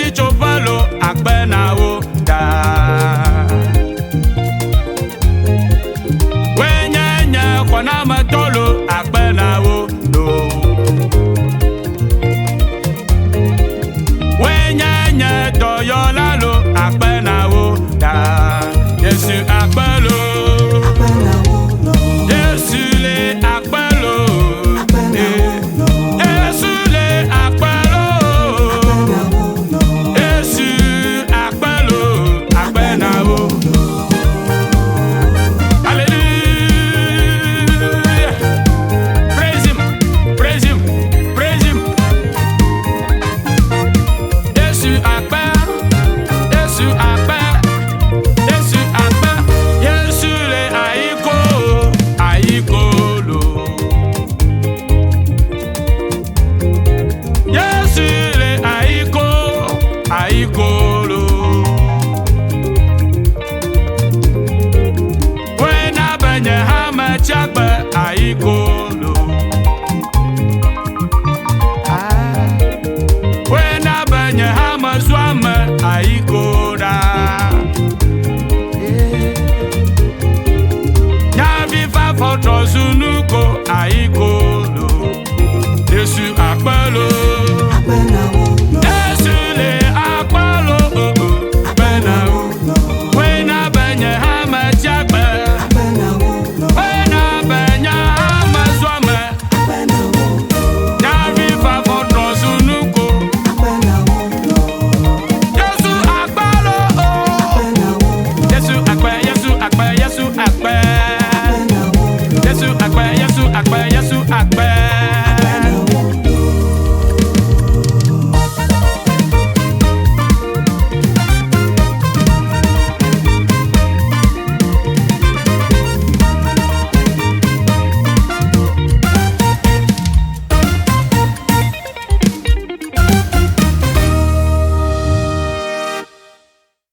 Yesu chopalo akbena wo da. Wenye kwana matolo akbena wo do. Wenye doyolalo akbena wo da. Yesu akbelo. Yesu le akbelo. Yesu le akbelo. Yesu akbelo akbena wo. Hallelujah. Praise him, praise him, praise him. Yesu akbelo. Yesu akbelo. Yesu akbelo. Yesu le aiko, aikolo. Yesu le aiko, aikolo. Wena benye hama chakbe aikolo. Wena benye hama swame aikoda. Nyavi fa fotro sunuko aikolo. Yesu akbelo.